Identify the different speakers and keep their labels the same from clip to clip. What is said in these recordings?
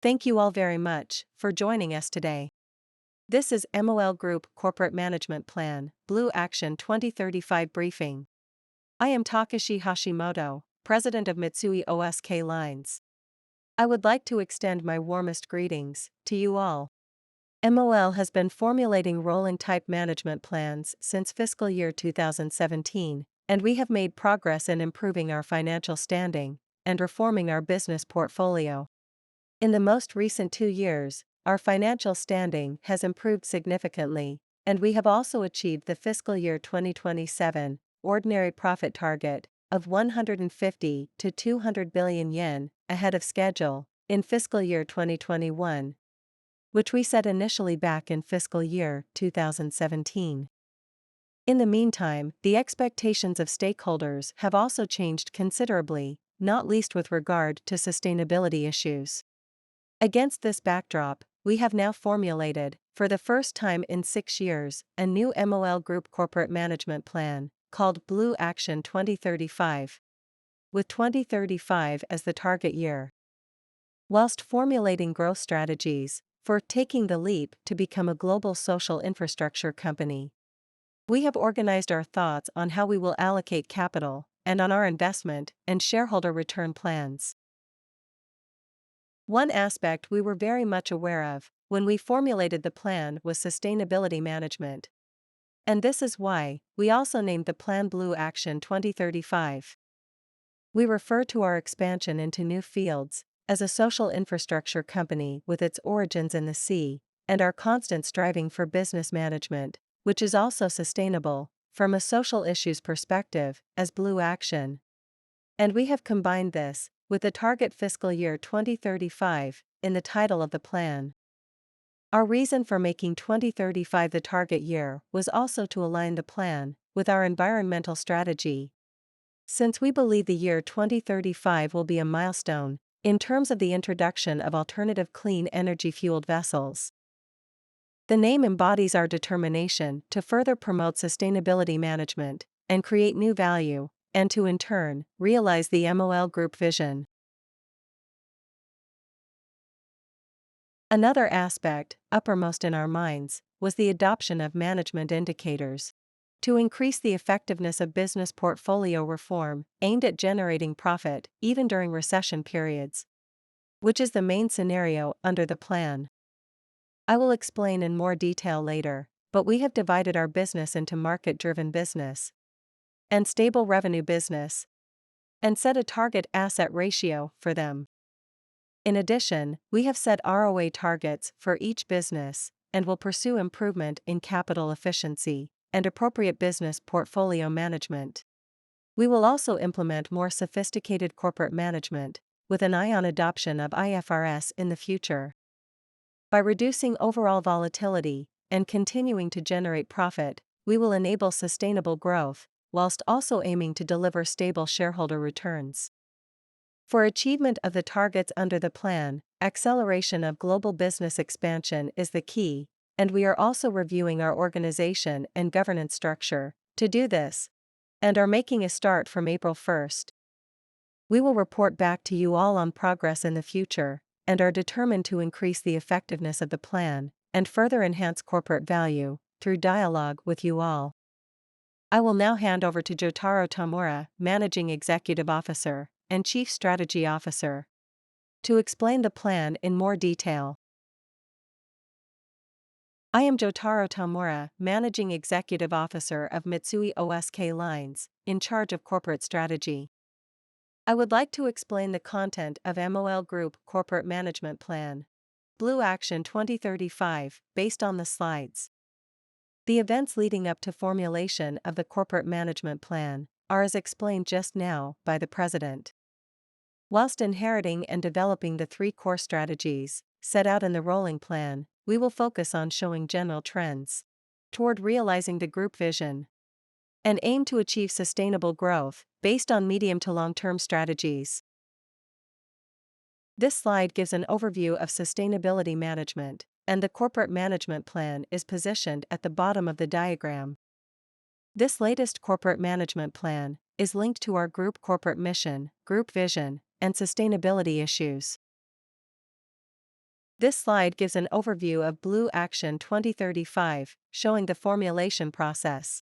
Speaker 1: Thank you all very much for joining us today. This is MOL Group Corporate Management Plan, Blue Action 2035 Briefing. I am Takashi Hashimoto, President of Mitsui O.S.K. Lines. I would like to extend my warmest greetings to you all. MOL has been formulating rolling type management plans since fiscal year 2017, and we have made progress in improving our financial standing and reforming our business portfolio. In the most recent 2 years, our financial standing has improved significantly, and we have also achieved the fiscal year 2027 ordinary profit target of 150 to 200 billion yen ahead of schedule in fiscal year 2021, which we set initially back in fiscal year 2017. In the meantime, the expectations of stakeholders have also changed considerably, not least with regard to sustainability issues. Against this backdrop, we have now formulated, for the first time in 6 years, a new MOL Group Corporate Management Plan, called Blue Action 2035, with 2035 as the target year. Whilst formulating growth strategies for taking the leap to become a global social infrastructure company, we have organized our thoughts on how we will allocate capital and on our investment and shareholder return plans. One aspect we were very much aware of when we formulated the plan was sustainability management. And this is why we also named the plan Blue Action 2035. We refer to our expansion into new fields as a social infrastructure company with its origins in the sea, and our constant striving for business management, which is also sustainable from a social issues perspective, as Blue Action. And we have combined this with the target fiscal year 2035 in the title of the plan. Our reason for making 2035 the target year was also to align the plan with our environmental strategy, since we believe the year 2035 will be a milestone in terms of the introduction of alternative clean energy-fueled vessels. The name embodies our determination to further promote sustainability management and create new value, and to in turn, realize the MOL Group vision. Another aspect, uppermost in our minds, was the adoption of management indicators to increase the effectiveness of business portfolio reform aimed at generating profit even during recession periods, which is the main scenario under the plan. I will explain in more detail later, but we have divided our business into market-driven business and stable revenue business, and set a target asset ratio for them. In addition, we have set ROA targets for each business, and will pursue improvement in capital efficiency and appropriate business portfolio management. We will also implement more sophisticated corporate management, with an eye on adoption of IFRS in the future. By reducing overall volatility and continuing to generate profit, we will enable sustainable growth, whilst also aiming to deliver stable shareholder returns. For achievement of the targets under the plan, acceleration of global business expansion is the key, and we are also reviewing our organization and governance structure to do this, and are making a start from April 1st. We will report back to you all on progress in the future, and are determined to increase the effectiveness of the plan and further enhance corporate value through dialogue with you all. I will now hand over to Jotaro Tamura, Managing Executive Officer and Chief Strategy Officer, to explain the plan in more detail. I am Jotaro Tamura, Managing Executive Officer of Mitsui O.S.K. Lines, in charge of corporate strategy. I would like to explain the content of MOL Group Corporate Management Plan, Blue Action 2035, based on the slides. The events leading up to formulation of the corporate management plan are as explained just now by the President. Whilst inheriting and developing the 3 core strategies set out in the rolling plan, we will focus on showing general trends toward realizing the group vision and aim to achieve sustainable growth based on medium to long-term strategies. This slide gives an overview of sustainability management, and the corporate management plan is positioned at the bottom of the diagram. This latest corporate management plan is linked to our group corporate mission, group vision, and sustainability issues. This slide gives an overview of Blue Action 2035, showing the formulation process.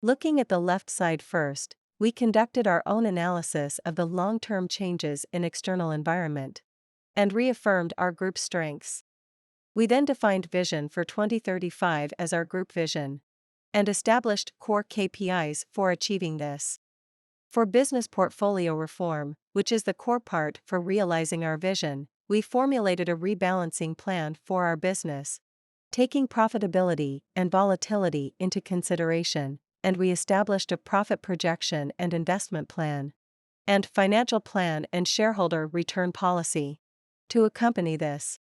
Speaker 1: Looking at the left side first, we conducted our own analysis of the long-term changes in external environment and reaffirmed our group strengths. We then defined vision for 2035 as our group vision and established core KPIs for achieving this. For business portfolio reform, which is the core part for realizing our vision, we formulated a rebalancing plan for our business, taking profitability and volatility into consideration, and we established a profit projection and investment plan, and financial plan and shareholder return policy to accompany this.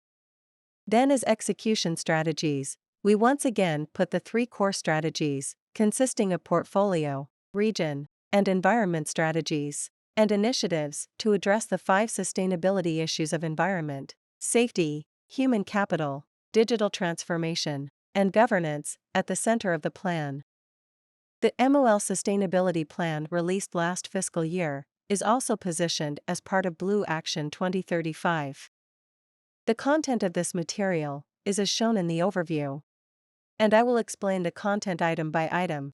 Speaker 1: Then, as execution strategies, we once again put the three core strategies, consisting of portfolio, region, and environment strategies, and initiatives to address the 5 sustainability issues of environment, safety, human capital, digital transformation, and governance, at the center of the plan. The MOL Sustainability Plan released last fiscal year is also positioned as part of Blue Action 2035. The content of this material is as shown in the overview, and I will explain the content item by item.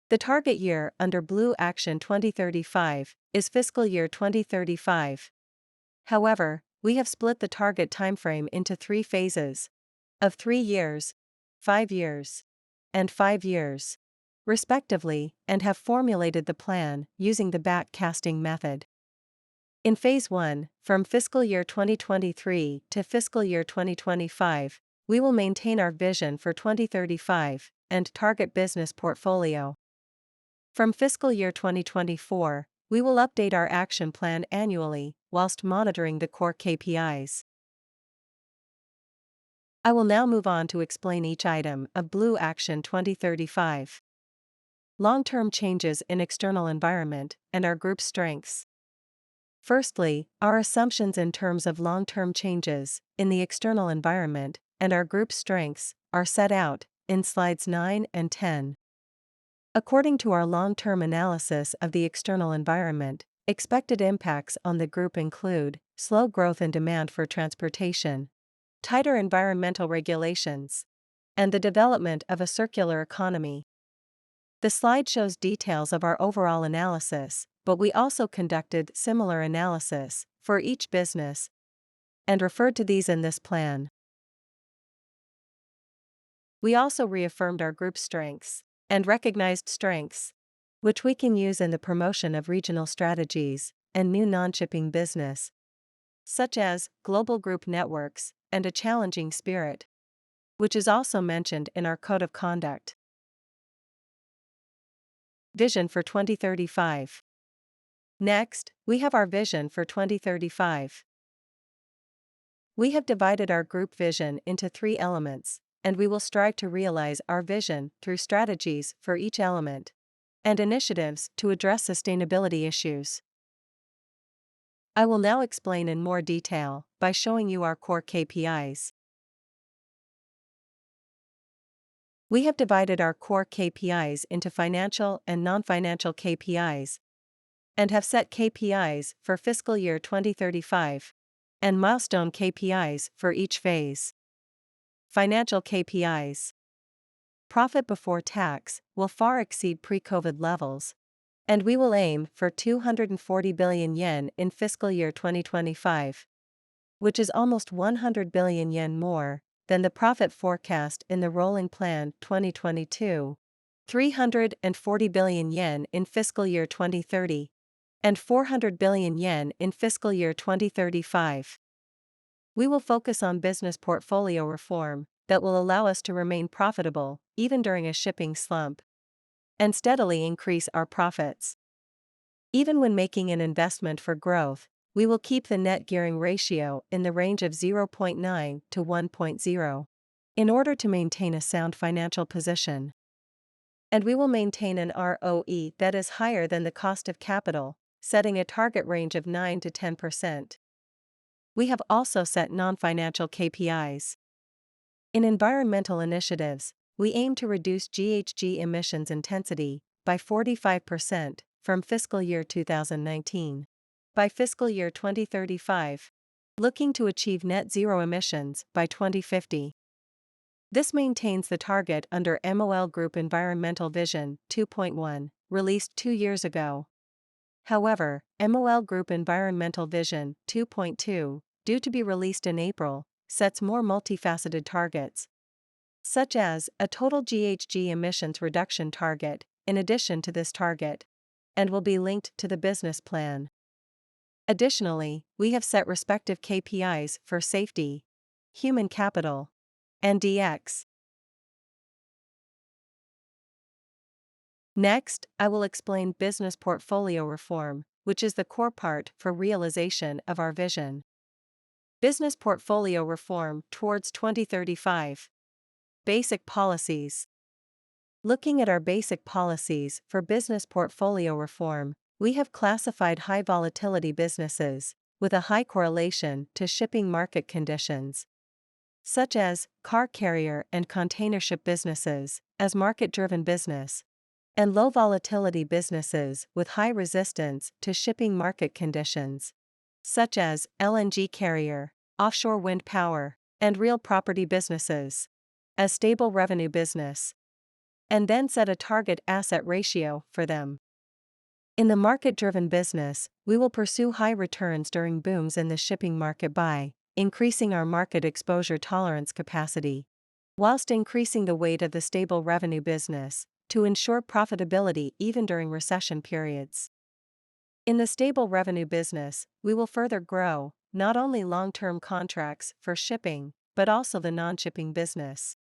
Speaker 1: The target year under Blue Action 2035 is fiscal year 2035. However, we have split the target timeframe into 3 phases of 3 years, 5 years, and 5 years, respectively, and have formulated the plan using the back-casting method. In Phase 1, from fiscal year 2023 to fiscal year 2025, we will maintain our vision for 2035 and target business portfolio. From fiscal year 2024, we will update our action plan annually, whilst monitoring the core KPIs. I will now move on to explain each item of Blue Action 2035. Long-term changes in external environment and our group strengths. Firstly, our assumptions in terms of long-term changes in the external environment and our group strengths are set out in slides 9 and 10. According to our long-term analysis of the external environment, expected impacts on the group include slow growth in demand for transportation, tighter environmental regulations, and the development of a circular economy. The slide shows details of our overall analysis, but we also conducted similar analysis for each business and referred to these in this plan. We also reaffirmed our group strengths and recognized strengths, which we can use in the promotion of regional strategies and new non-shipping business, such as global group networks and a challenging spirit, which is also mentioned in our Code of Conduct. Vision for 2035. Next, we have our vision for 2035. We have divided our group vision into 3 elements, and we will strive to realize our vision through strategies for each element and initiatives to address sustainability issues. I will now explain in more detail by showing you our core KPIs. We have divided our core KPIs into financial and non-financial KPIs, and have set KPIs for fiscal year 2035 and milestone KPIs for each phase. Financial KPIs. Profit before tax will far exceed pre-COVID levels, and we will aim for 240 billion yen in fiscal year 2025, which is almost 100 billion yen more than the profit forecast in the rolling plan 2022, 340 billion yen in fiscal year 2030, and 400 billion yen in fiscal year 2035. We will focus on business portfolio reform that will allow us to remain profitable even during a shipping slump and steadily increase our profits. Even when making an investment for growth, we will keep the net gearing ratio in the range of 0.9 to 1.0 in order to maintain a sound financial position. And we will maintain an ROE that is higher than the cost of capital, setting a target range of 9 to 10%. We have also set non-financial KPIs. In environmental initiatives, we aim to reduce GHG emissions intensity by 45% from fiscal year 2019. By fiscal year 2035, looking to achieve net zero emissions by 2050. This maintains the target under MOL Group Environmental Vision 2.1, released 2 years ago. However, MOL Group Environmental Vision 2.2, due to be released in April, sets more multifaceted targets, such as a total GHG emissions reduction target, in addition to this target, and will be linked to the business plan. Additionally, we have set respective KPIs for safety, human capital, and DX. Next, I will explain business portfolio reform, which is the core part for realization of our vision. Business portfolio reform towards 2035. Basic policies. Looking at our basic policies for business portfolio reform, we have classified high volatility businesses, with a high correlation to shipping market conditions, such as car carrier and containership businesses, as market-driven business, and low volatility businesses with high resistance to shipping market conditions, such as LNG carrier, offshore wind power, and real property businesses, as stable revenue business, and then set a target asset ratio for them. In the market-driven business, we will pursue high returns during booms in the shipping market by increasing our market exposure tolerance capacity, whilst increasing the weight of the stable revenue business to ensure profitability even during recession periods. In the stable revenue business, we will further grow not only long-term contracts for shipping, but also the non-shipping business.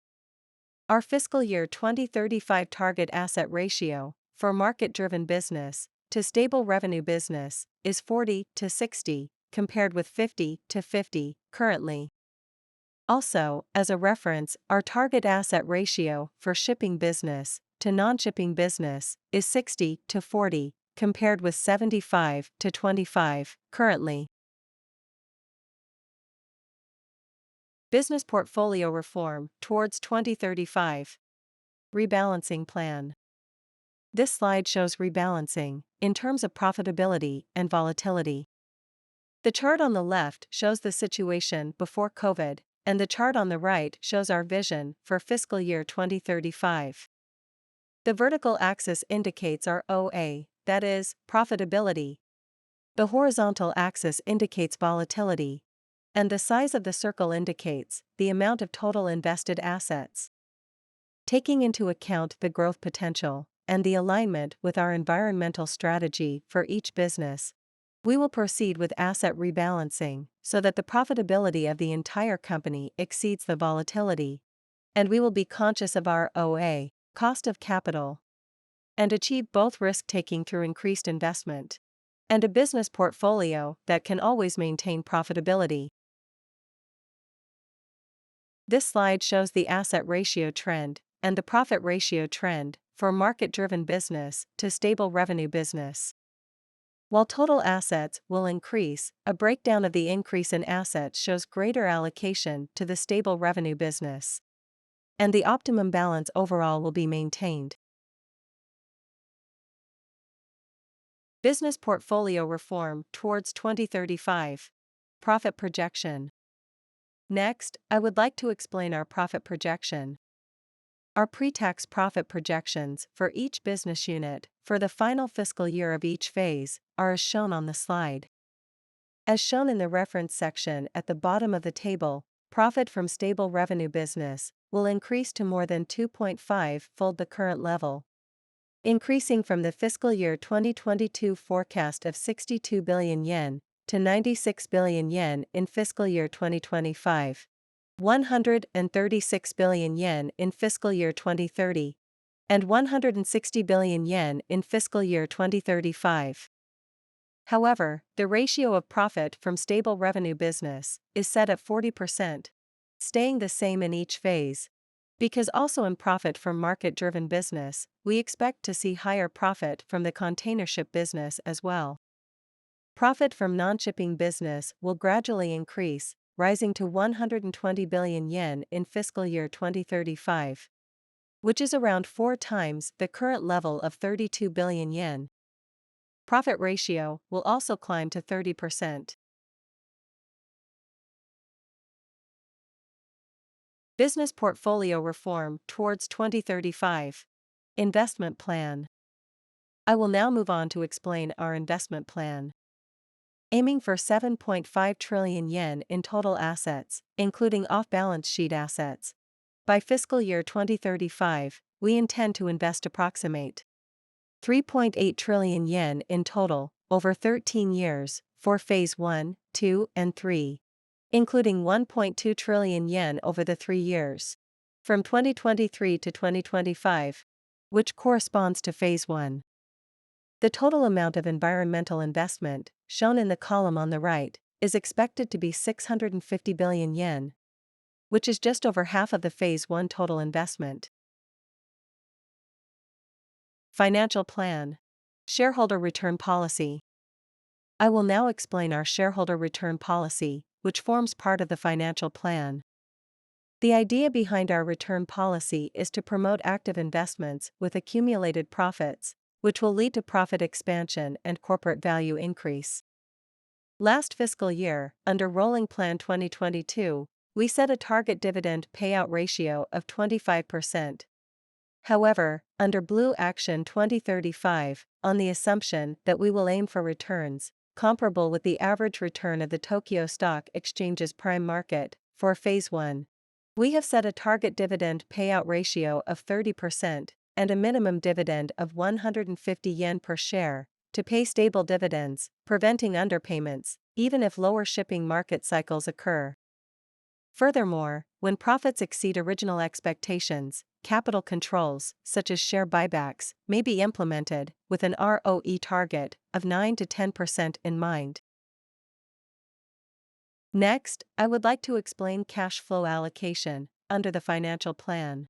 Speaker 1: Our fiscal year 2035 target asset ratio for market-driven business to stable revenue business is 40 to 60, compared with 50 to 50 currently. Also, as a reference, our target asset ratio for shipping business to non-shipping business is 60 to 40, compared with 75 to 25 currently. Business portfolio reform towards 2035. Rebalancing plan. This slide shows rebalancing in terms of profitability and volatility. The chart on the left shows the situation before COVID, and the chart on the right shows our vision for fiscal year 2035. The vertical axis indicates our OA, that is, profitability. The horizontal axis indicates volatility, and the size of the circle indicates the amount of total invested assets. Taking into account the growth potential and the alignment with our environmental strategy for each business, we will proceed with asset rebalancing so that the profitability of the entire company exceeds the volatility, and we will be conscious of our OA, cost of capital, and achieve both risk-taking through increased investment and a business portfolio that can always maintain profitability. This slide shows the asset ratio trend and the profit ratio trend for market-driven business to stable revenue business. While total assets will increase, a breakdown of the increase in assets shows greater allocation to the stable revenue business, and the optimum balance overall will be maintained. Business portfolio reform towards 2035. Profit projection. Next, I would like to explain our profit projection. Our pre-tax profit projections for each business unit for the final fiscal year of each phase are as shown on the slide. As shown in the reference section at the bottom of the table, profit from stable revenue business will increase to more than 2.5-fold the current level, increasing from the fiscal year 2022 forecast of 62 billion yen to 96 billion yen in fiscal year 2025, 136 billion yen in fiscal year 2030, and 160 billion yen in fiscal year 2035. However, the ratio of profit from stable revenue business is set at 40%, staying the same in each phase, because also in profit from market-driven business, we expect to see higher profit from the containership business as well. Profit from non-shipping business will gradually increase, rising to 120 billion yen in fiscal year 2035, which is around 4 times the current level of 32 billion yen. Profit ratio will also climb to 30%. Business portfolio reform towards 2035. Investment plan. I will now move on to explain our investment plan. Aiming for 7.5 trillion yen in total assets, including off-balance sheet assets. By fiscal year 2035, we intend to invest approximate 3.8 trillion yen in total, over 13 years, for Phase 1, 2, and 3. Including 1.2 trillion yen over the 3 years. From 2023 to 2025. Which corresponds to Phase 1. The total amount of environmental investment, shown in the column on the right, is expected to be 650 billion yen. Which is just over half of the Phase 1 total investment. Financial plan. Shareholder return policy. I will now explain our shareholder return policy, which forms part of the financial plan. The idea behind our return policy is to promote active investments with accumulated profits, which will lead to profit expansion and corporate value increase. Last fiscal year, under Rolling Plan 2022, we set a target dividend payout ratio of 25%. However, under Blue Action 2035, on the assumption that we will aim for returns comparable with the average return of the Tokyo Stock Exchange's prime market, for Phase 1. We have set a target dividend payout ratio of 30% and a minimum dividend of 150 yen per share to pay stable dividends, preventing underpayments, even if lower shipping market cycles occur. Furthermore, when profits exceed original expectations, capital controls, such as share buybacks, may be implemented, with an ROE target of 9 to 10% in mind. Next, I would like to explain cash flow allocation under the financial plan.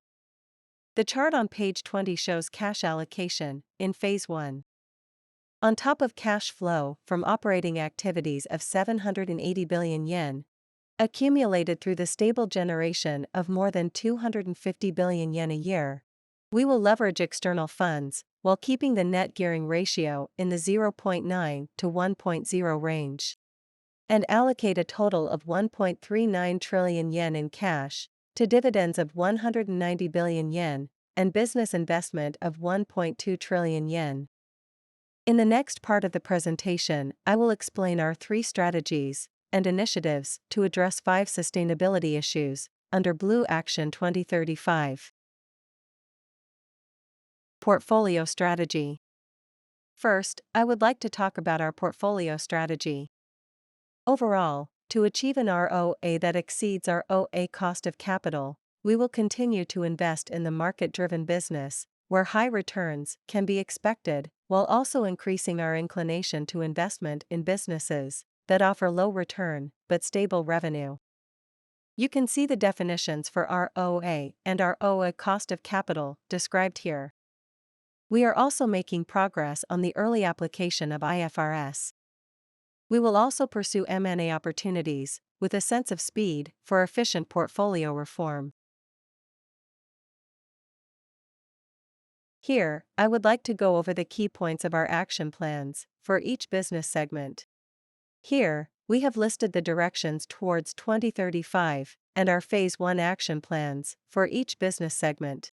Speaker 1: The chart on page 20 shows cash allocation in Phase 1. On top of cash flow from operating activities of 780 billion yen, accumulated through the stable generation of more than 250 billion yen a year, we will leverage external funds while keeping the net gearing ratio in the 0.9 to 1.0 range. And allocate a total of 1.39 trillion yen in cash to dividends of 190 billion yen and business investment of 1.2 trillion yen. In the next part of the presentation, I will explain our 3 strategies and initiatives to address 5 sustainability issues under Blue Action 2035. Portfolio strategy. First, I would like to talk about our portfolio strategy. Overall, to achieve an ROA that exceeds our OA cost of capital, we will continue to invest in the market-driven business, where high returns can be expected, while also increasing our inclination to investment in businesses that offer low return but stable revenue. You can see the definitions for ROA and our OA cost of capital described here. We are also making progress on the early application of IFRS. We will also pursue M&A opportunities with a sense of speed for efficient portfolio reform. Here, I would like to go over the key points of our action plans for each business segment. Here, we have listed the directions towards 2035 and our Phase 1 action plans for each business segment.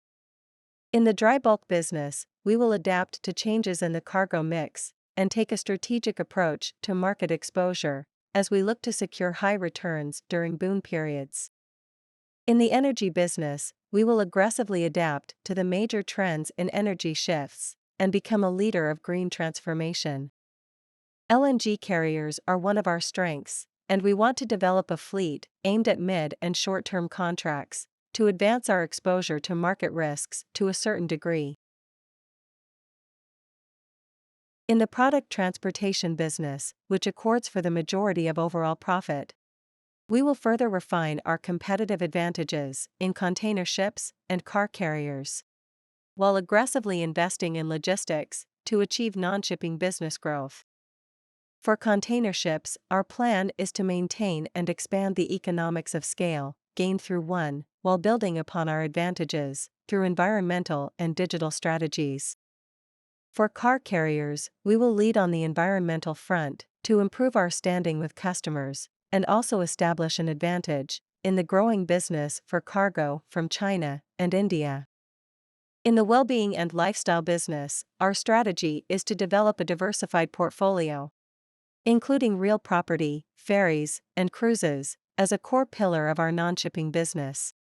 Speaker 1: In the dry bulk business, we will adapt to changes in the cargo mix and take a strategic approach to market exposure as we look to secure high returns during boom periods. In the energy business, we will aggressively adapt to the major trends in energy shifts and become a leader of green transformation. LNG carriers are one of our strengths, and we want to develop a fleet aimed at mid- and short-term contracts to advance our exposure to market risks to a certain degree. In the product transportation business, which accords for the majority of overall profit, we will further refine our competitive advantages in container ships and car carriers, while aggressively investing in logistics to achieve non-shipping business growth. For container ships, our plan is to maintain and expand the economics of scale gained through one, while building upon our advantages through environmental and digital strategies. For car carriers, we will lead on the environmental front to improve our standing with customers and also establish an advantage in the growing business for cargo from China and India. In the well-being and lifestyle business, our strategy is to develop a diversified portfolio, including real property, ferries, and cruises, as a core pillar of our non-shipping business.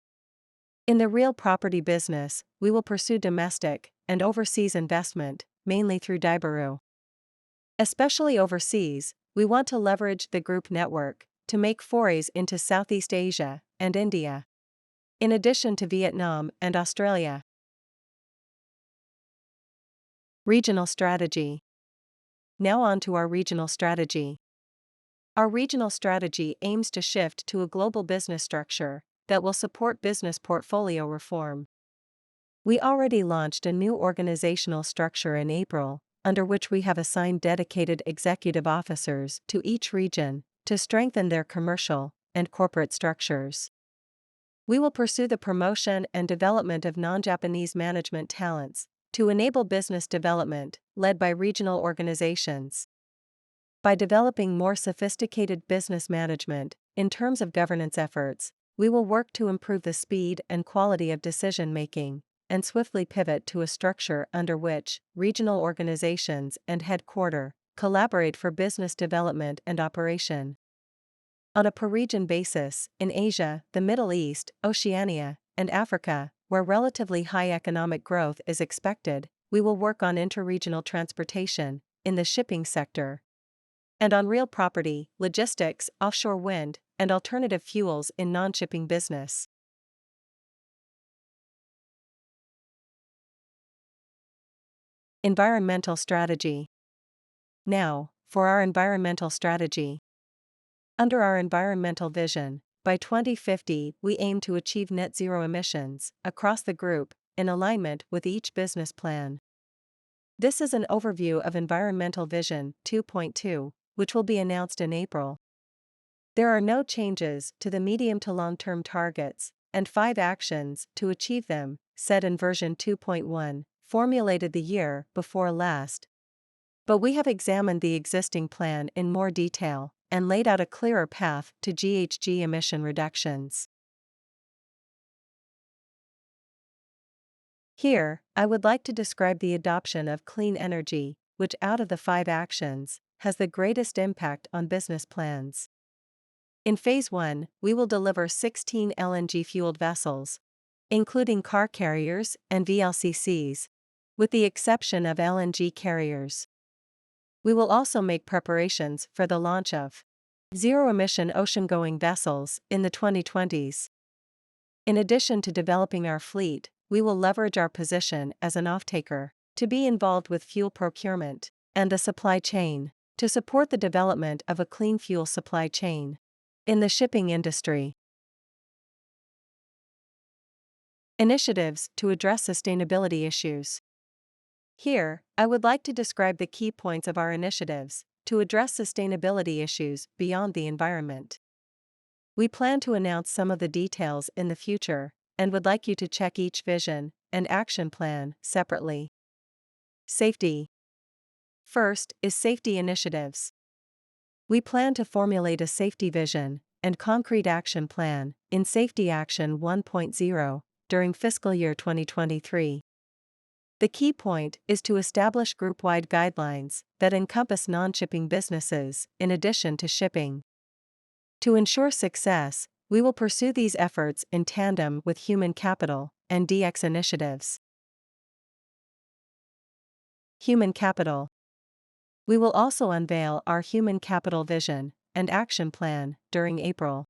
Speaker 1: In the real property business, we will pursue domestic and overseas investment, mainly through Daibaru. Especially overseas, we want to leverage the group network to make forays into Southeast Asia and India, in addition to Vietnam and Australia. Regional strategy. Now on to our regional strategy. Our regional strategy aims to shift to a global business structure that will support business portfolio reform. We already launched a new organizational structure in April, under which we have assigned dedicated executive officers to each region to strengthen their commercial and corporate structures. We will pursue the promotion and development of non-Japanese management talents to enable business development led by regional organizations. By developing more sophisticated business management in terms of governance efforts, we will work to improve the speed and quality of decision-making and swiftly pivot to a structure under which regional organizations and headquarters collaborate for business development and operation. On a per-region basis, in Asia, the Middle East, Oceania, and Africa, where relatively high economic growth is expected, we will work on interregional transportation in the shipping sector, and on real property, logistics, offshore wind, and alternative fuels in non-shipping business. Environmental strategy. Now, for our environmental strategy. Under our environmental vision, by 2050 we aim to achieve net zero emissions across the group, in alignment with each business plan. This is an overview of Environmental Vision 2.2, which will be announced in April. There are no changes to the medium to long-term targets, and 5 actions to achieve them, said in version 2.1, formulated the year before last. But we have examined the existing plan in more detail and laid out a clearer path to GHG emission reductions. Here, I would like to describe the adoption of clean energy, which out of the 5 actions, has the greatest impact on business plans. In Phase 1, we will deliver 16 LNG-fueled vessels, including car carriers and VLCCs, with the exception of LNG carriers. We will also make preparations for the launch of zero-emission ocean-going vessels in the 2020s. In addition to developing our fleet, we will leverage our position as an off-taker to be involved with fuel procurement and the supply chain to support the development of a clean fuel supply chain in the shipping industry. Initiatives to address sustainability issues. Here, I would like to describe the key points of our initiatives to address sustainability issues beyond the environment. We plan to announce some of the details in the future, and would like you to check each vision and action plan separately. Safety. First is safety initiatives. We plan to formulate a safety vision and concrete action plan in Safety Action 1.0 during fiscal year 2023. The key point is to establish group-wide guidelines that encompass non-shipping businesses in addition to shipping. To ensure success, we will pursue these efforts in tandem with human capital and DX initiatives. Human capital. We will also unveil our human capital vision and action plan during April.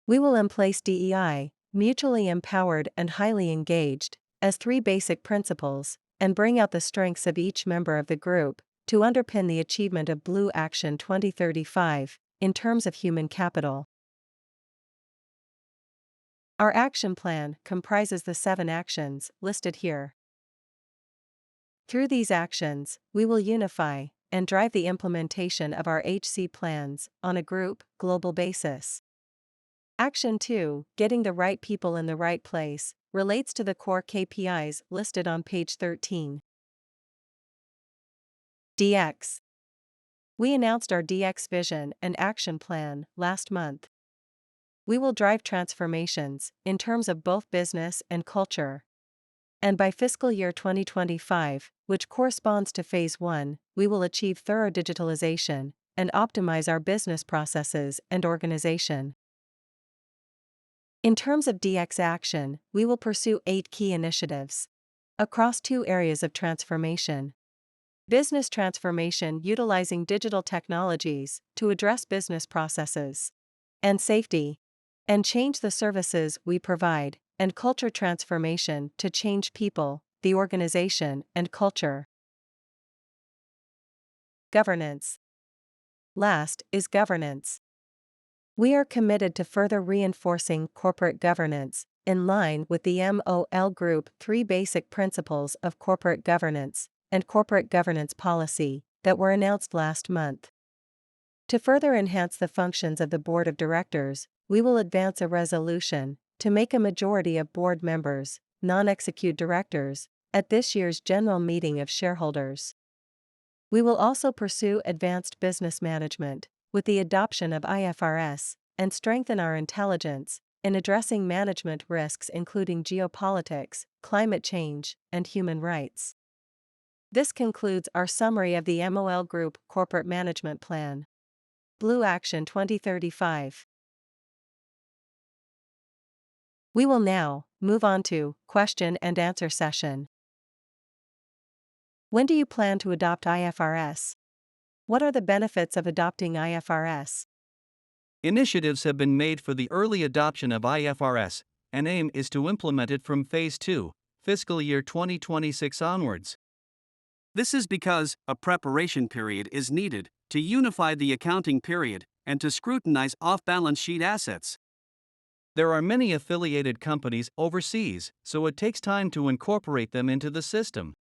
Speaker 1: We will emplace DEI, mutually empowered and highly engaged, as 3 basic principles, and bring out the strengths of each member of the group to underpin the achievement of Blue Action 2035 in terms of human capital. Our action plan comprises the 7 actions listed here. Through these actions, we will unify and drive the implementation of our HC plans on a group, global basis. Action 2, getting the right people in the right place, relates to the core KPIs listed on page 13. DX. We announced our DX vision and action plan last month. we will drive transformations in terms of both business and culture. And by fiscal year 2025, which corresponds to Phase 1, we will achieve thorough digitalization and optimize our business processes and organization. In terms of DX action, we will pursue 8 key initiatives across 2 areas of transformation. Business transformation utilizing digital technologies to address business processes and safety, and change the services we provide, and culture transformation to change people, the organization, and culture. Governance. Last is governance. We are committed to further reinforcing corporate governance, in line with the MOL Group 3 basic principles of corporate governance and corporate governance policy that were announced last month. To further enhance the functions of the board of directors, we will advance a resolution to make a majority of board members non-execute directors at this year's general meeting of shareholders. We will also pursue advanced business management with the adoption of IFRS and strengthen our intelligence in addressing management risks including geopolitics, climate change, and human rights. This concludes our summary of the MOL Group Corporate Management Plan. Blue Action 2035. We will now move on to question and answer session. When do you plan to adopt IFRS? What are the benefits of adopting IFRS?
Speaker 2: Initiatives have been made for the early adoption of IFRS, and aim is to implement it from Phase 2, fiscal year 2026 onwards. This is because a preparation period is needed to unify the accounting period and to scrutinize off-balance sheet assets. There are many affiliated companies overseas, so it takes time to incorporate them into the system.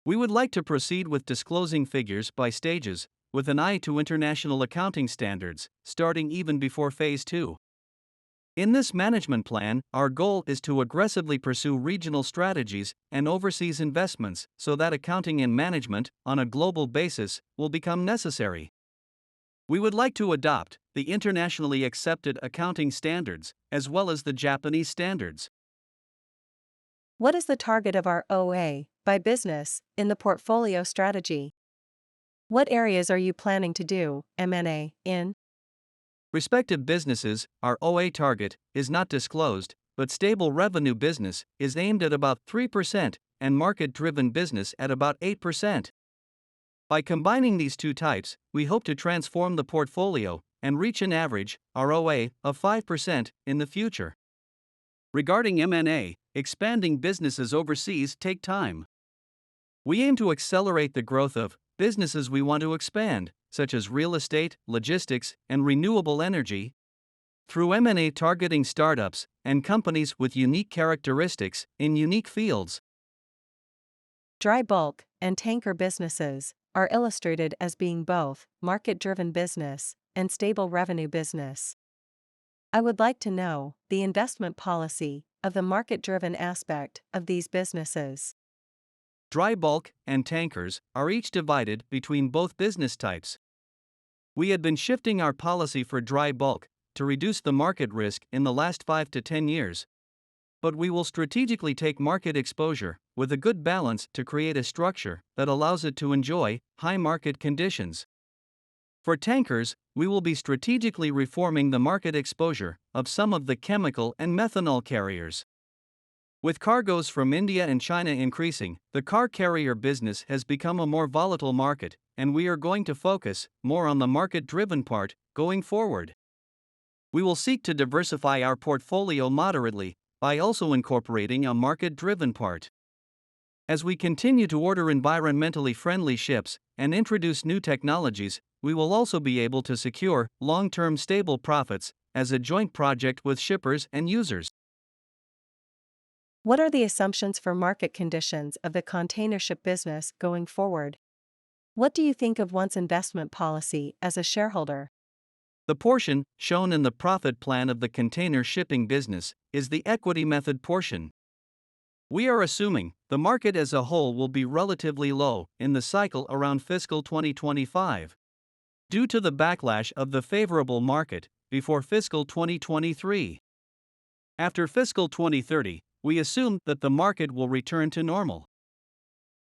Speaker 2: We would like to proceed with disclosing figures by stages, with an eye to international accounting standards, starting even before Phase 2. In this management plan, our goal is to aggressively pursue regional strategies and overseas investments so that accounting and management, on a global basis, will become necessary. We would like to adopt the internationally accepted accounting standards, as well as the Japanese standards.
Speaker 1: What is the target of our OA by business in the portfolio strategy? What areas are you planning to do M&A in?
Speaker 2: Respective businesses, our OA target is not disclosed, but stable revenue business is aimed at about 3% and market-driven business at about 8%. By combining these two types, we hope to transform the portfolio and reach an average ROA of 5% in the future. Regarding M&A, expanding businesses overseas take time. We aim to accelerate the growth of businesses we want to expand, such as real estate, logistics, and renewable energy, through M&A targeting startups and companies with unique characteristics in unique fields.
Speaker 1: Dry bulk and tanker businesses are illustrated as being both market-driven business and stable revenue business. I would like to know the investment policy of the market-driven aspect of these businesses.
Speaker 2: Dry bulk and tankers are each divided between both business types. We had been shifting our policy for dry bulk to reduce the market risk in the last 5 to 10 years. But we will strategically take market exposure with a good balance to create a structure that allows it to enjoy high market conditions. For tankers, we will be strategically reforming the market exposure of some of the chemical and methanol carriers. With cargoes from India and China increasing, the car carrier business has become a more volatile market, and we are going to focus more on the market-driven part going forward. We will seek to diversify our portfolio moderately by also incorporating a market-driven part. As we continue to order environmentally friendly ships and introduce new technologies, we will also be able to secure long-term stable profits as a joint project with shippers and users.
Speaker 1: What are the assumptions for market conditions of the container ship business going forward? What do you think of one's investment policy as a shareholder?
Speaker 2: The portion shown in the profit plan of the container shipping business is the equity method portion. We are assuming the market as a whole will be relatively low in the cycle around fiscal 2025. Due to the backlash of the favorable market, before fiscal 2023. After fiscal 2030, we assume that the market will return to normal.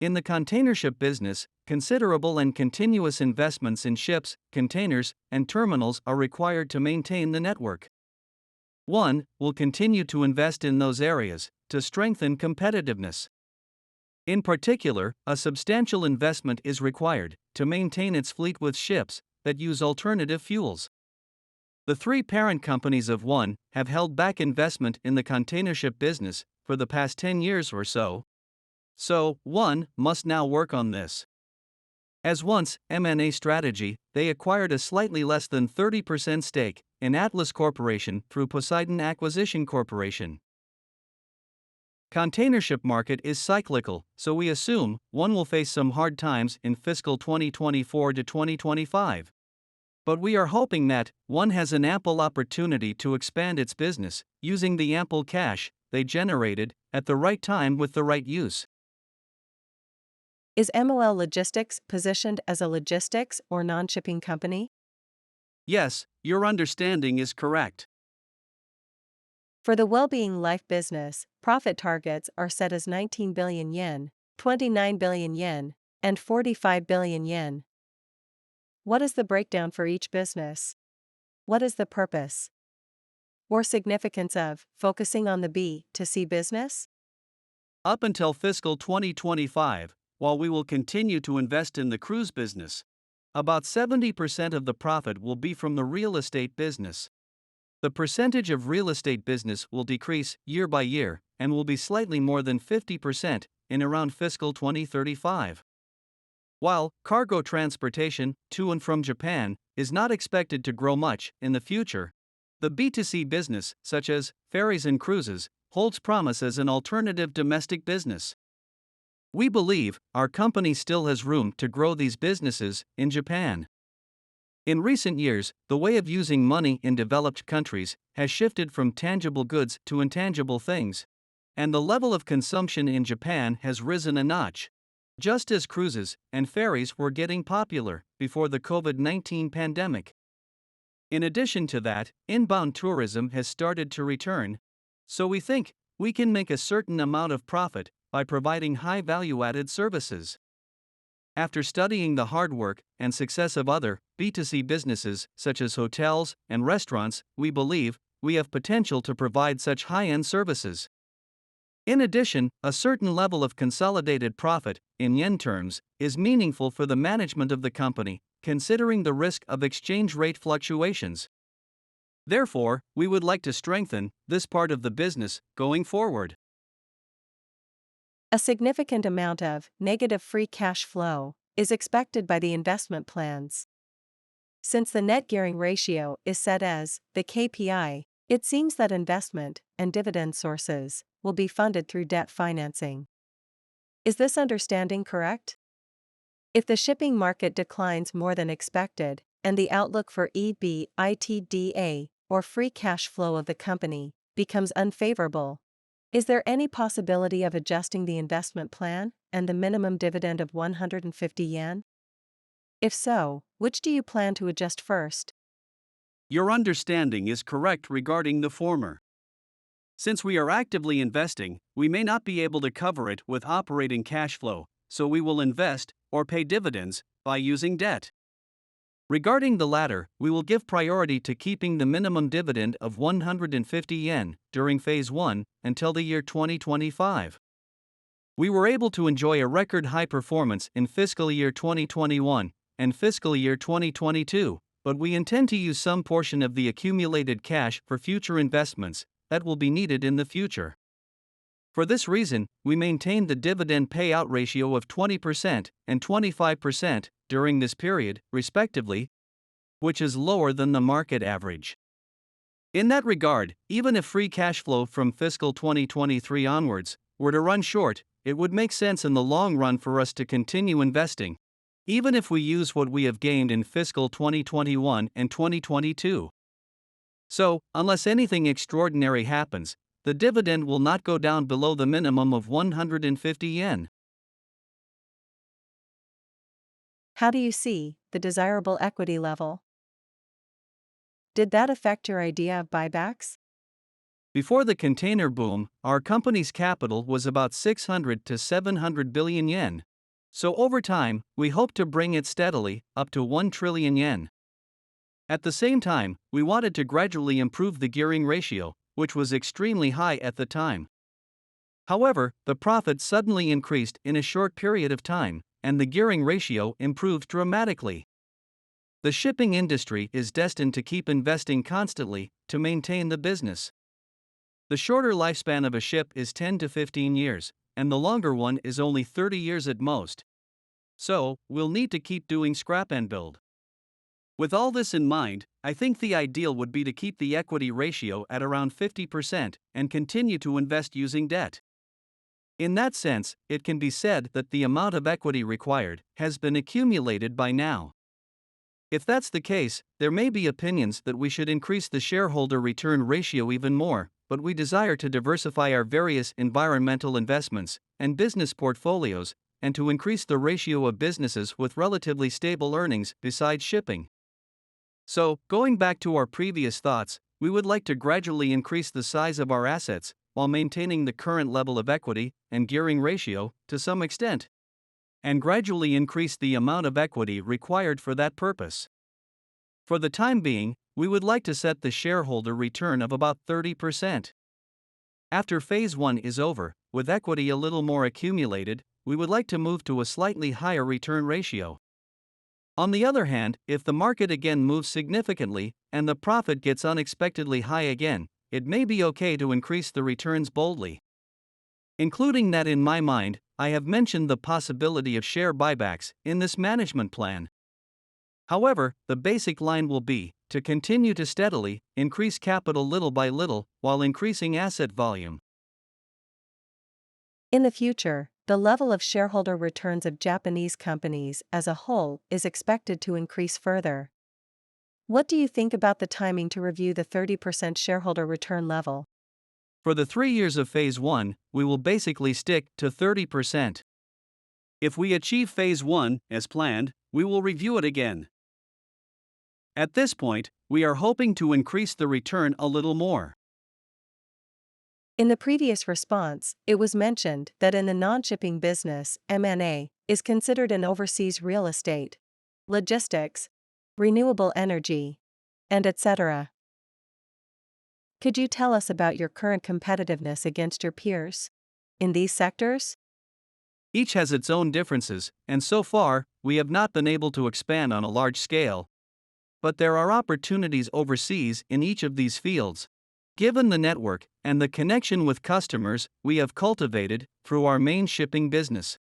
Speaker 2: In the containership business, considerable and continuous investments in ships, containers, and terminals are required to maintain the network. One will continue to invest in those areas to strengthen competitiveness. In particular, a substantial investment is required to maintain its fleet with ships that use alternative fuels. The three parent companies of One have held back investment in the containership business for the past 10 years or so. So, One must now work on this. As One's M&A strategy, they acquired a slightly less than 30% stake in Atlas Corporation through Poseidon Acquisition Corporation. Containership market is cyclical, so we assume One will face some hard times in fiscal 2024 to 2025. But we are hoping that One has an ample opportunity to expand its business using the ample cash they generated at the right time with the right use.
Speaker 1: Is MOL Logistics positioned as a logistics or non-shipping company?
Speaker 2: Yes, your understanding is correct.
Speaker 1: For the well-being life business, profit targets are set as 19 billion yen, 29 billion yen, and 45 billion yen. What is the breakdown for each business? What is the purpose or significance of focusing on the B to C business?
Speaker 2: Up until fiscal 2025, while we will continue to invest in the cruise business, about 70% of the profit will be from the real estate business. The percentage of real estate business will decrease year by year and will be slightly more than 50% in around fiscal 2035. While cargo transportation to and from Japan is not expected to grow much in the future, the B2C business, such as ferries and cruises, holds promise as an alternative domestic business. We believe our company still has room to grow these businesses in Japan. In recent years, the way of using money in developed countries has shifted from tangible goods to intangible things, and the level of consumption in Japan has risen a notch. Just as cruises and ferries were getting popular before the COVID-19 pandemic. In addition to that, inbound tourism has started to return, so we think we can make a certain amount of profit by providing high value-added services. After studying the hard work and success of other B2C businesses such as hotels and restaurants, we believe we have potential to provide such high-end services. In addition, a certain level of consolidated profit, in yen terms, is meaningful for the management of the company, considering the risk of exchange rate fluctuations. Therefore, we would like to strengthen this part of the business going forward.
Speaker 1: A significant amount of negative free cash flow is expected by the investment plans. Since the net gearing ratio is set as the KPI, it seems that investment and dividend sources will be funded through debt financing. Is this understanding correct? If the shipping market declines more than expected, and the outlook for EBITDA or free cash flow of the company becomes unfavorable, is there any possibility of adjusting the investment plan and the minimum dividend of 150 yen? If so, which do you plan to adjust first?
Speaker 2: Your understanding is correct regarding the former. Since we are actively investing, we may not be able to cover it with operating cash flow, so we will invest or pay dividends by using debt. Regarding the latter, we will give priority to keeping the minimum dividend of 150 yen during Phase 1 until the year 2025. We were able to enjoy a record high performance in fiscal year 2021 and fiscal year 2022, but we intend to use some portion of the accumulated cash for future investments that will be needed in the future. For this reason, we maintain the dividend payout ratio of 20% and 25% during this period, respectively, which is lower than the market average. In that regard, even if free cash flow from fiscal 2023 onwards were to run short, it would make sense in the long run for us to continue investing, even if we use what we have gained in fiscal 2021 and 2022. So, unless anything extraordinary happens, the dividend will not go down below the minimum of 150 yen.
Speaker 1: How do you see the desirable equity level? Did that affect your idea of buybacks?
Speaker 2: Before the container boom, our company's capital was about 600 to 700 billion yen. So over time, we hope to bring it steadily up to 1 trillion yen. At the same time, we wanted to gradually improve the gearing ratio, which was extremely high at the time. However, the profit suddenly increased in a short period of time, and the gearing ratio improved dramatically. The shipping industry is destined to keep investing constantly to maintain the business. The shorter lifespan of a ship is 10 to 15 years, and the longer one is only 30 years at most. So, we'll need to keep doing scrap and build. With all this in mind, I think the ideal would be to keep the equity ratio at around 50% and continue to invest using debt. In that sense, it can be said that the amount of equity required has been accumulated by now. If that's the case, there may be opinions that we should increase the shareholder return ratio even more, but we desire to diversify our various environmental investments and business portfolios, and to increase the ratio of businesses with relatively stable earnings besides shipping. So, going back to our previous thoughts, we would like to gradually increase the size of our assets while maintaining the current level of equity and gearing ratio to some extent, and gradually increase the amount of equity required for that purpose. For the time being, we would like to set the shareholder return of about 30%. After phase 1 is over, with equity a little more accumulated, we would like to move to a slightly higher return ratio. On the other hand, if the market again moves significantly and the profit gets unexpectedly high again, it may be okay to increase the returns boldly. Including that in my mind, I have mentioned the possibility of share buybacks in this management plan. However, the basic line will be to continue to steadily increase capital little by little while increasing asset volume.
Speaker 1: In the future, the level of shareholder returns of Japanese companies as a whole is expected to increase further. What do you think about the timing to review the 30% shareholder return level?
Speaker 2: For the 3 years of phase 1, we will basically stick to 30%. If we achieve phase 1 as planned, we will review it again. At this point, we are hoping to increase the return a little more.
Speaker 1: In the previous response, it was mentioned that in the non-shipping business, M&A is considered in overseas real estate, logistics, renewable energy, and etc. Could you tell us about your current competitiveness against your peers in these sectors?
Speaker 2: Each has its own differences, and so far, we have not been able to expand on a large scale. But there are opportunities overseas in each of these fields, given the network and the connection with customers we have cultivated through our main shipping business.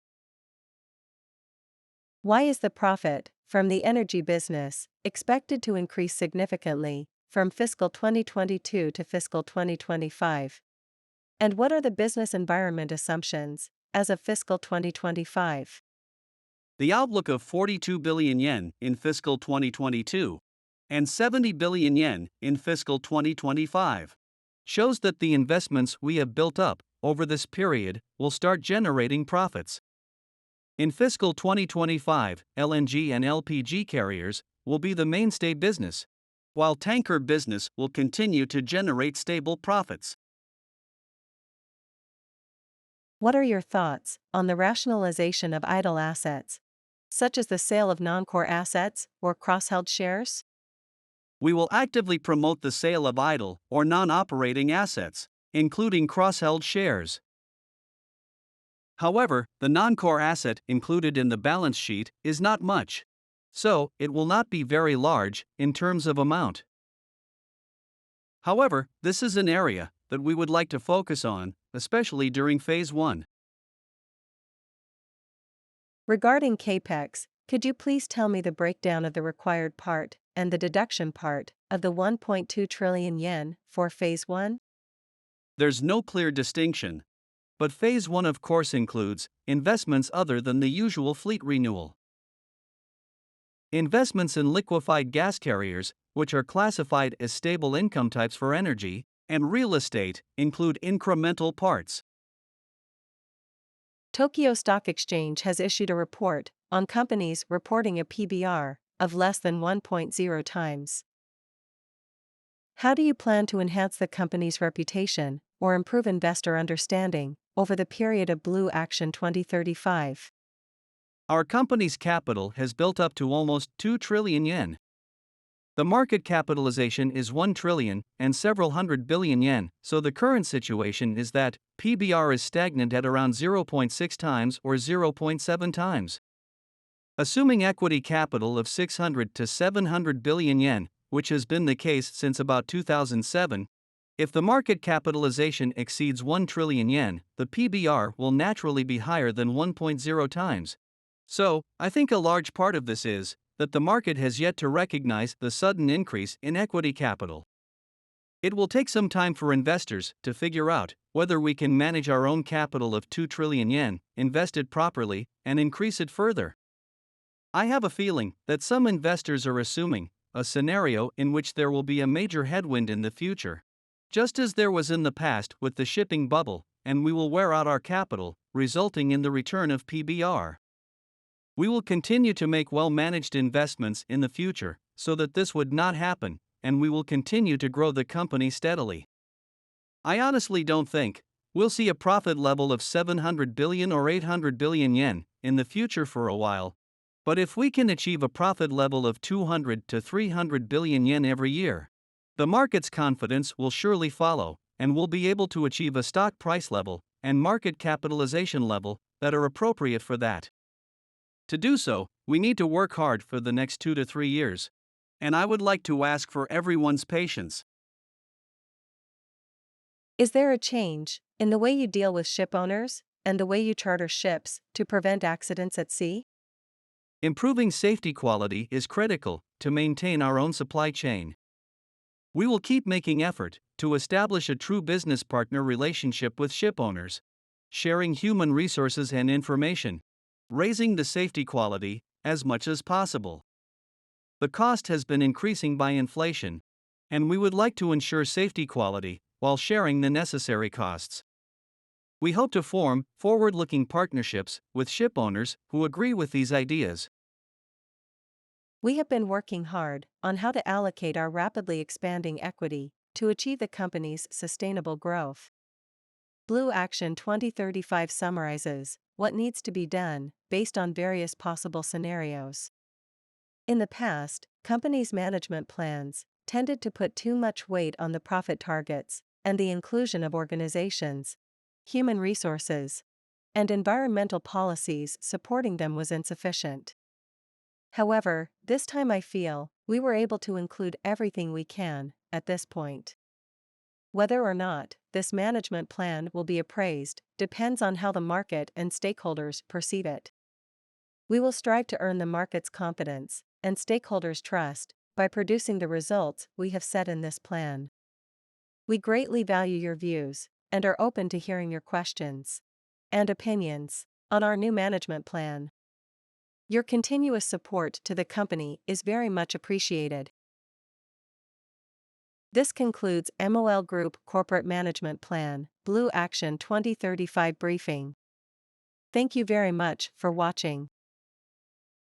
Speaker 1: Why is the profit from the energy business expected to increase significantly from fiscal 2022 to fiscal 2025? And what are the business environment assumptions as of fiscal 2025?
Speaker 2: The outlook of 42 billion yen in fiscal 2022 and 70 billion yen in fiscal 2025 shows that the investments we have built up over this period will start generating profits. In fiscal 2025, LNG and LPG carriers will be the mainstay business, while tanker business will continue to generate stable profits.
Speaker 1: What are your thoughts on the rationalization of idle assets, such as the sale of non-core assets or cross-held shares?
Speaker 2: We will actively promote the sale of idle or non-operating assets, including cross-held shares. However, the non-core asset included in the balance sheet is not much, so it will not be very large in terms of amount. However, this is an area that we would like to focus on, especially during phase 1.
Speaker 1: Regarding CAPEX, could you please tell me the breakdown of the required part and the deduction part of the 1.2 trillion yen for phase 1?
Speaker 2: There's no clear distinction, but phase 1 of course includes investments other than the usual fleet renewal. Investments in liquefied gas carriers, which are classified as stable income types for energy, and real estate, include incremental parts.
Speaker 1: Tokyo Stock Exchange has issued a report on companies reporting a PBR of less than 1.0 times. How do you plan to enhance the company's reputation or improve investor understanding over the period of Blue Action 2035?
Speaker 2: Our company's capital has built up to almost 2 trillion yen. The market capitalization is 1 trillion and several hundred billion yen, so the current situation is that PBR is stagnant at around 0.6 times or 0.7 times. Assuming equity capital of 600 to 700 billion yen, which has been the case since about 2007, if the market capitalization exceeds 1 trillion yen, the PBR will naturally be higher than 1.0 times. So, I think a large part of this is that the market has yet to recognize the sudden increase in equity capital. It will take some time for investors to figure out whether we can manage our own capital of 2 trillion yen, invest it properly, and increase it further. I have a feeling that some investors are assuming a scenario in which there will be a major headwind in the future, just as there was in the past with the shipping bubble, and we will wear out our capital, resulting in the return of PBR. We will continue to make well-managed investments in the future so that this would not happen, and we will continue to grow the company steadily. I honestly don't think we'll see a profit level of 700 billion or 800 billion yen in the future for a while, but if we can achieve a profit level of 200 to 300 billion yen every year, the market's confidence will surely follow, and we'll be able to achieve a stock price level and market capitalization level that are appropriate for that. To do so, we need to work hard for the next 2 to 3 years. And I would like to ask for everyone's patience.
Speaker 1: Is there a change in the way you deal with ship owners and the way you charter ships to prevent accidents at sea?
Speaker 2: Improving safety quality is critical to maintain our own supply chain. We will keep making effort to establish a true business partner relationship with ship owners, sharing human resources and information, raising the safety quality as much as possible. The cost has been increasing by inflation, and we would like to ensure safety quality while sharing the necessary costs. We hope to form forward-looking partnerships with ship owners who agree with these ideas.
Speaker 1: We have been working hard on how to allocate our rapidly expanding equity to achieve the company's sustainable growth. Blue Action 2035 summarizes what needs to be done based on various possible scenarios. In the past, companies' management plans tended to put too much weight on the profit targets and the inclusion of organizations, human resources, and environmental policies supporting them was insufficient. However, this time I feel we were able to include everything we can at this point. Whether or not this management plan will be appraised depends on how the market and stakeholders perceive it. We will strive to earn the market's confidence and stakeholders' trust by producing the results we have set in this plan. We greatly value your views and are open to hearing your questions and opinions on our new management plan. Your continuous support to the company is very much appreciated. This concludes MOL Group Corporate Management Plan, Blue Action 2035 briefing. Thank you very much for watching.